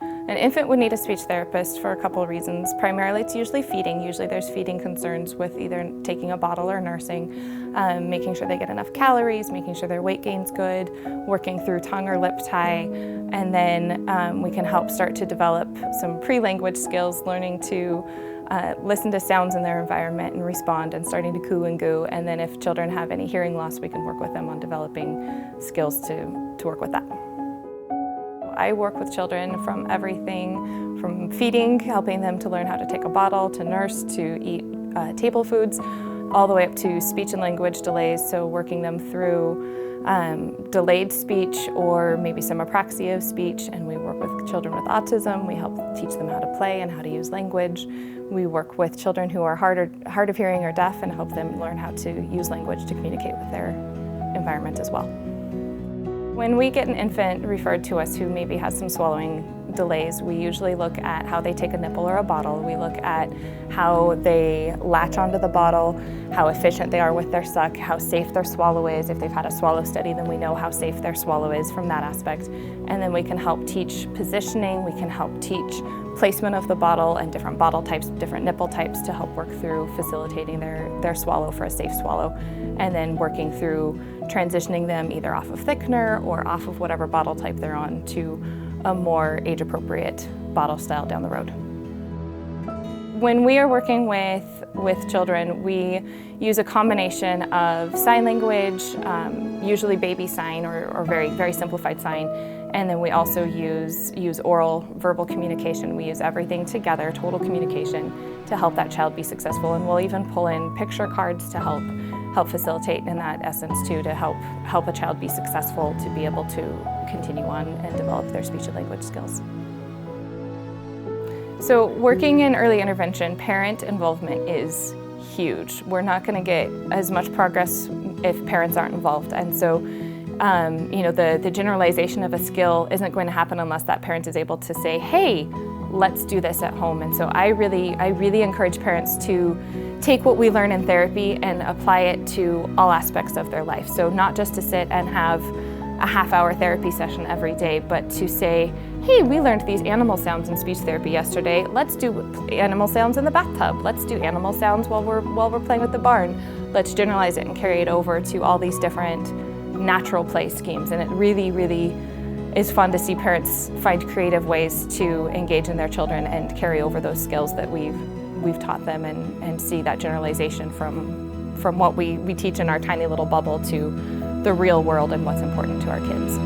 An infant would need a speech therapist for a couple of reasons. Primarily, it's usually feeding. Usually there's feeding concerns with either taking a bottle or nursing, making sure they get enough calories, making sure their weight gain's good, working through tongue or lip tie, and then we can help start to develop some pre-language skills, learning to listen to sounds in their environment and respond and starting to coo and goo. And then if children have any hearing loss, we can work with them on developing skills to work with that. I work with children from everything from feeding, helping them to learn how to take a bottle, to nurse, to eat table foods, all the way up to speech and language delays, so working them through delayed speech or maybe some apraxia of speech. And we work with children with autism. We help teach them how to play and how to use language. We work with children who are hard of hearing or deaf and help them learn how to use language to communicate with their environment as well. When we get an infant referred to us who maybe has some swallowing delays, we usually look at how they take a nipple or a bottle. We look at how they latch onto the bottle, how efficient they are with their suck, how safe their swallow is. If they've had a swallow study, then we know how safe their swallow is from that aspect. And then we can help teach positioning, we can help teach placement of the bottle and different bottle types, different nipple types to help work through facilitating their swallow for a safe swallow. And then working through transitioning them either off of thickener or off of whatever bottle type they're on to a more age-appropriate bottle style down the road. When we are working with children, we use a combination of sign language, usually baby sign or very, very simplified sign, and then we also use oral verbal communication. We use everything together, total communication, to help that child be successful. And we'll even pull in picture cards to help facilitate in that essence too, to help a child be successful to be able to continue on and develop their speech and language skills. So working in early intervention, parent involvement is huge. We're not going to get as much progress if parents aren't involved. And so the generalization of a skill isn't going to happen unless that parent is able to say, hey, let's do this at home. And so I really encourage parents to take what we learn in therapy and apply it to all aspects of their life. So not just to sit and have a half-hour therapy session every day, but to say, hey, we learned these animal sounds in speech therapy yesterday. Let's do animal sounds in the bathtub. Let's do animal sounds while we're playing with the barn. Let's generalize it and carry it over to all these different natural play schemes. And it really, really is fun to see parents find creative ways to engage in their children and carry over those skills that we've taught them and see that generalization from what we teach in our tiny little bubble to the real world and what's important to our kids.